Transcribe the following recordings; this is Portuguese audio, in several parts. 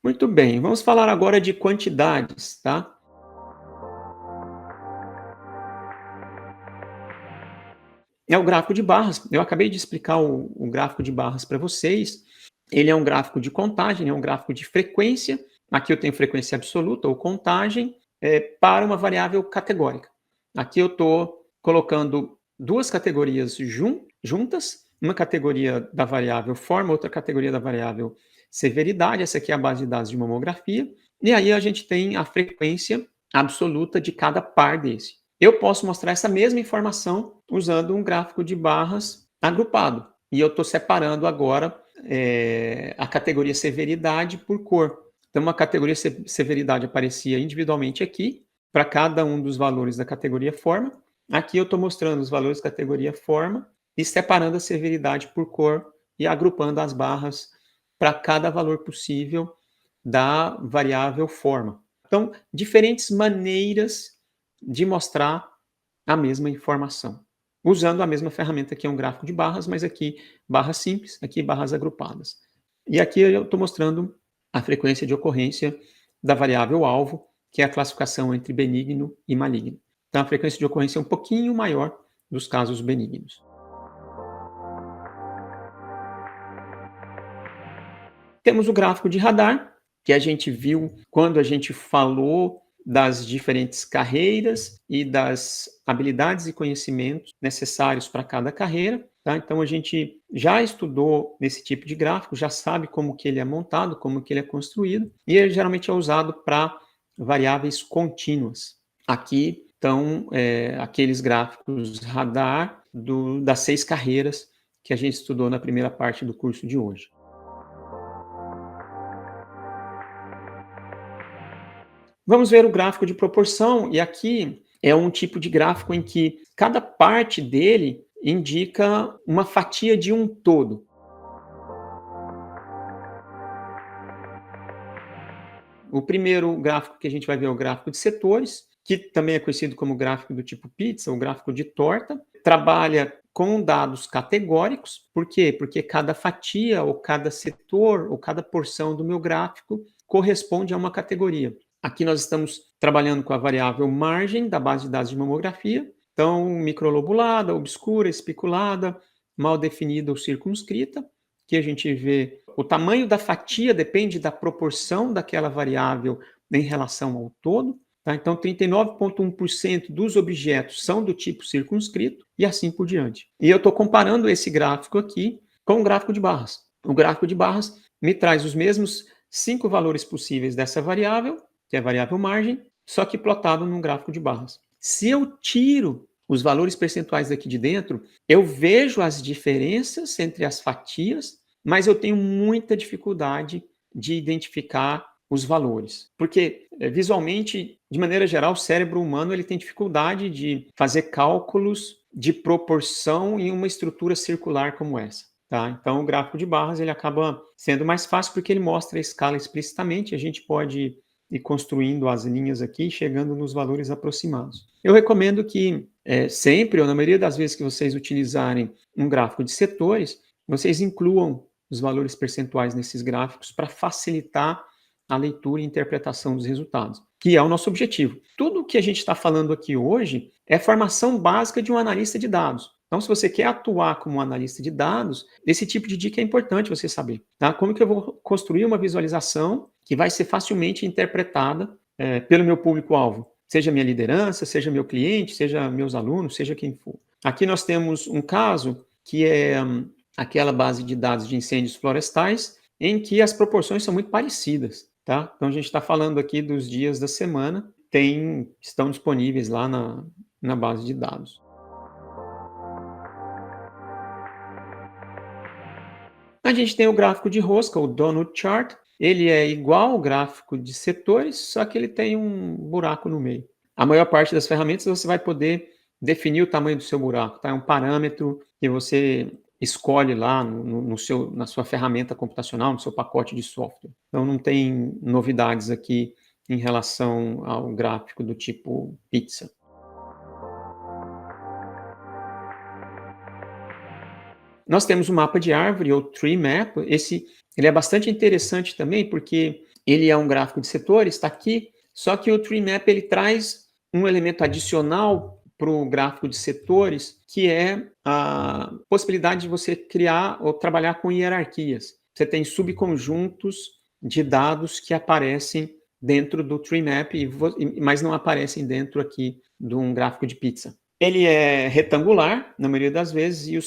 Muito bem, vamos falar agora de quantidades, tá? É o gráfico de barras. Eu acabei de explicar o gráfico de barras para vocês. Ele é um gráfico de contagem, é um gráfico de frequência. Aqui eu tenho frequência absoluta ou contagem para uma variável categórica. Aqui eu estou colocando duas categorias juntas, uma categoria da variável forma, outra categoria da variável severidade. Essa aqui é a base de dados de mamografia. E aí a gente tem a frequência absoluta de cada par desse. Eu posso mostrar essa mesma informação usando um gráfico de barras agrupado. E eu estou separando agora a categoria severidade por cor. Então, uma categoria severidade aparecia individualmente aqui, para cada um dos valores da categoria forma. Aqui eu estou mostrando os valores da categoria forma e separando a severidade por cor e agrupando as barras para cada valor possível da variável forma. Então, diferentes maneiras de mostrar a mesma informação, usando a mesma ferramenta que é um gráfico de barras, mas aqui barras simples, aqui barras agrupadas. E aqui eu estou mostrando a frequência de ocorrência da variável alvo, que é a classificação entre benigno e maligno. Então, a frequência de ocorrência é um pouquinho maior dos casos benignos. Temos o gráfico de radar, que a gente viu quando a gente falou das diferentes carreiras e das habilidades e conhecimentos necessários para cada carreira. Tá? Então, a gente já estudou esse tipo de gráfico, já sabe como que ele é montado, como que ele é construído, e ele geralmente é usado para variáveis contínuas. Aqui estão aqueles gráficos radar das 6 carreiras que a gente estudou na primeira parte do curso de hoje. Vamos ver o gráfico de proporção, e aqui é um tipo de gráfico em que cada parte dele indica uma fatia de um todo. O primeiro gráfico que a gente vai ver é o gráfico de setores, que também é conhecido como gráfico do tipo pizza, ou gráfico de torta. Trabalha com dados categóricos. Por quê? Porque cada fatia, ou cada setor, ou cada porção do meu gráfico corresponde a uma categoria. Aqui nós estamos trabalhando com a variável margem da base de dados de mamografia. Então, microlobulada, obscura, espiculada, mal definida ou circunscrita, que a gente vê o tamanho da fatia depende da proporção daquela variável em relação ao todo. Tá? Então, 39,1% dos objetos são do tipo circunscrito e assim por diante. E eu estou comparando esse gráfico aqui com o gráfico de barras. O gráfico de barras me traz os mesmos 5 valores possíveis dessa variável, que é a variável margem, só que plotado num gráfico de barras. Se eu tiro os valores percentuais daqui de dentro, eu vejo as diferenças entre as fatias, mas eu tenho muita dificuldade de identificar os valores. Porque, visualmente, de maneira geral, o cérebro humano ele tem dificuldade de fazer cálculos de proporção em uma estrutura circular como essa. Tá? Então, o gráfico de barras ele acaba sendo mais fácil porque ele mostra a escala explicitamente, a gente pode ir construindo as linhas aqui, chegando nos valores aproximados. Eu recomendo que sempre, ou na maioria das vezes que vocês utilizarem um gráfico de setores, vocês incluam os valores percentuais nesses gráficos para facilitar a leitura e interpretação dos resultados, que é o nosso objetivo. Tudo o que a gente está falando aqui hoje é formação básica de um analista de dados. Então, se você quer atuar como um analista de dados, esse tipo de dica é importante você saber. Tá? Como que eu vou construir uma visualização que vai ser facilmente interpretada pelo meu público-alvo? Seja minha liderança, seja meu cliente, seja meus alunos, seja quem for. Aqui nós temos um caso que é aquela base de dados de incêndios florestais, em que as proporções são muito parecidas. Tá? Então, a gente está falando aqui dos dias da semana, estão disponíveis lá na base de dados. A gente tem o gráfico de rosca, o Donut Chart. Ele é igual ao gráfico de setores, só que ele tem um buraco no meio. A maior parte das ferramentas você vai poder definir o tamanho do seu buraco. Tá? É um parâmetro que você escolhe lá na sua ferramenta computacional, no seu pacote de software. Então, não tem novidades aqui em relação ao gráfico do tipo pizza. Nós temos o mapa de árvore, ou tree map. Ele é bastante interessante também, porque ele é um gráfico de setores, está aqui, só que o Tree Map ele traz um elemento adicional para o gráfico de setores, que é a possibilidade de você criar ou trabalhar com hierarquias. Você tem subconjuntos de dados que aparecem dentro do Tree Map, mas não aparecem dentro aqui de um gráfico de pizza. Ele é retangular, na maioria das vezes, e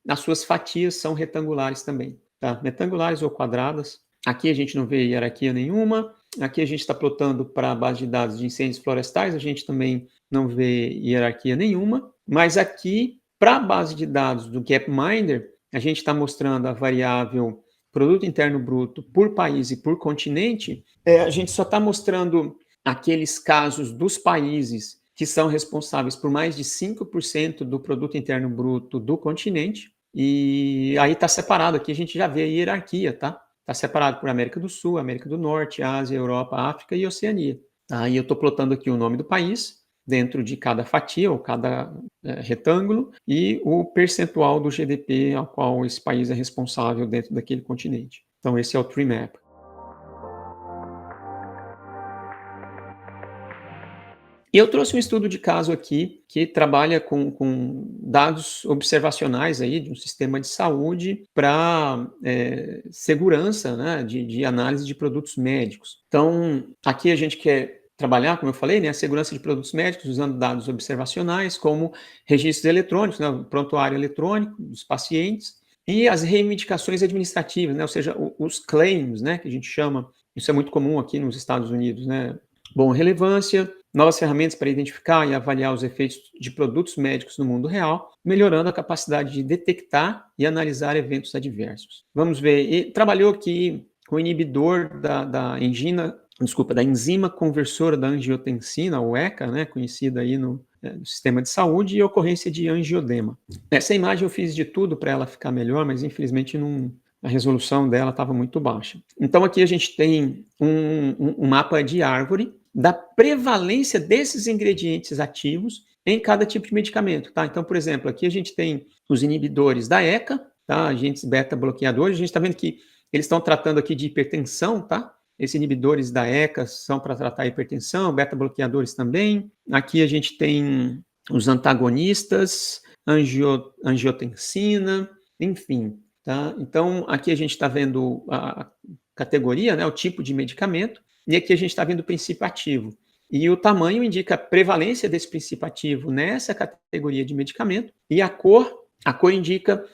as suas fatias são retangulares também, tá? Retangulares ou quadradas. Aqui a gente não vê hierarquia nenhuma. Aqui a gente está plotando para a base de dados de incêndios florestais, a gente também não vê hierarquia nenhuma. Mas aqui, para a base de dados do Gapminder, a gente está mostrando a variável Produto Interno Bruto por país e por continente. A gente só está mostrando aqueles casos dos países que são responsáveis por mais de 5% do Produto Interno Bruto do continente. E aí está separado, aqui a gente já vê a hierarquia, tá? Está separado por América do Sul, América do Norte, Ásia, Europa, África e Oceania. Aí eu estou plotando aqui o nome do país, dentro de cada fatia ou cada retângulo, e o percentual do GDP ao qual esse país é responsável dentro daquele continente. Então esse é o Tree Map. E eu trouxe um estudo de caso aqui que trabalha com dados observacionais aí de um sistema de saúde para segurança, né, de análise de produtos médicos. Então, aqui a gente quer trabalhar, como eu falei, né, a segurança de produtos médicos usando dados observacionais como registros eletrônicos, né, o prontuário eletrônico dos pacientes e as reivindicações administrativas, né, ou seja, os claims, né, que a gente chama. Isso é muito comum aqui nos Estados Unidos, né? Bom, relevância, novas ferramentas para identificar e avaliar os efeitos de produtos médicos no mundo real, melhorando a capacidade de detectar e analisar eventos adversos. Vamos ver, e trabalhou aqui com o inibidor da enzima conversora da angiotensina, ou ECA, né, conhecida aí no sistema de saúde, e ocorrência de angiodema. Essa imagem eu fiz de tudo para ela ficar melhor, mas infelizmente a resolução dela estava muito baixa. Então aqui a gente tem um mapa de árvore da prevalência desses ingredientes ativos em cada tipo de medicamento, tá? Então, por exemplo, aqui a gente tem os inibidores da ECA, tá? Agentes beta-bloqueadores, a gente está vendo que eles estão tratando aqui de hipertensão, tá? Esses inibidores da ECA são para tratar hipertensão, beta-bloqueadores também. Aqui a gente tem os antagonistas, angiotensina, enfim, tá? Então, aqui a gente está vendo a categoria, né, o tipo de medicamento, e aqui a gente está vendo o princípio ativo. E o tamanho indica a prevalência desse princípio ativo nessa categoria de medicamento, e a cor indica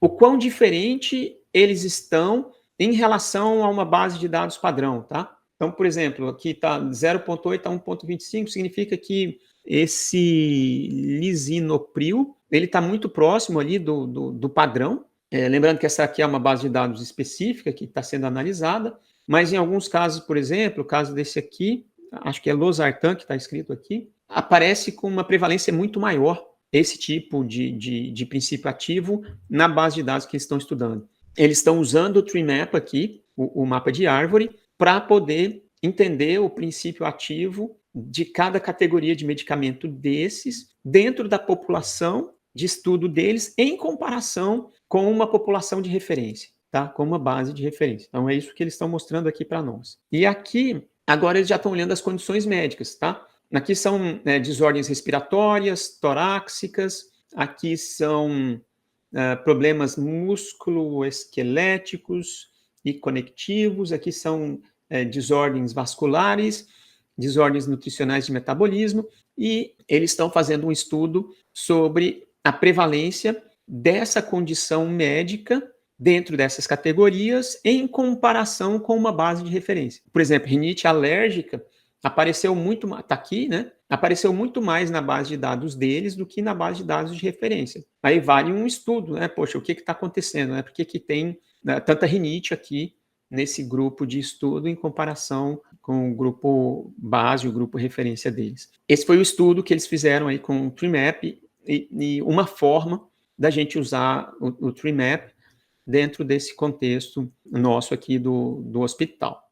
o quão diferente eles estão em relação a uma base de dados padrão, tá? Então, por exemplo, aqui está 0,8 a 1,25, significa que esse lisinopril, ele está muito próximo ali do padrão. Lembrando que essa aqui é uma base de dados específica que está sendo analisada, mas em alguns casos, por exemplo, o caso desse aqui, acho que é losartan, que está escrito aqui, aparece com uma prevalência muito maior esse tipo de princípio ativo na base de dados que eles estão estudando. Eles estão usando o Tree Map aqui, o mapa de árvore, para poder entender o princípio ativo de cada categoria de medicamento desses dentro da população de estudo deles em comparação com uma população de referência, tá? Com uma base de referência. Então, é isso que eles estão mostrando aqui para nós. E aqui, agora eles já estão olhando as condições médicas, tá? Aqui são desordens respiratórias, torácicas, aqui são problemas músculo-esqueléticos e conectivos, aqui são desordens vasculares, desordens nutricionais de metabolismo, e eles estão fazendo um estudo sobre a prevalência dessa condição médica dentro dessas categorias em comparação com uma base de referência. Por exemplo, rinite alérgica apareceu muito, está aqui, né? Apareceu muito mais na base de dados deles do que na base de dados de referência. Aí vale um estudo, né? Poxa, o que está acontecendo, né? Por que tem tanta rinite aqui nesse grupo de estudo em comparação com o grupo base, o grupo referência deles? Esse foi o estudo que eles fizeram aí com o Tree Map e uma forma da gente usar o Tree Map dentro desse contexto nosso aqui do hospital.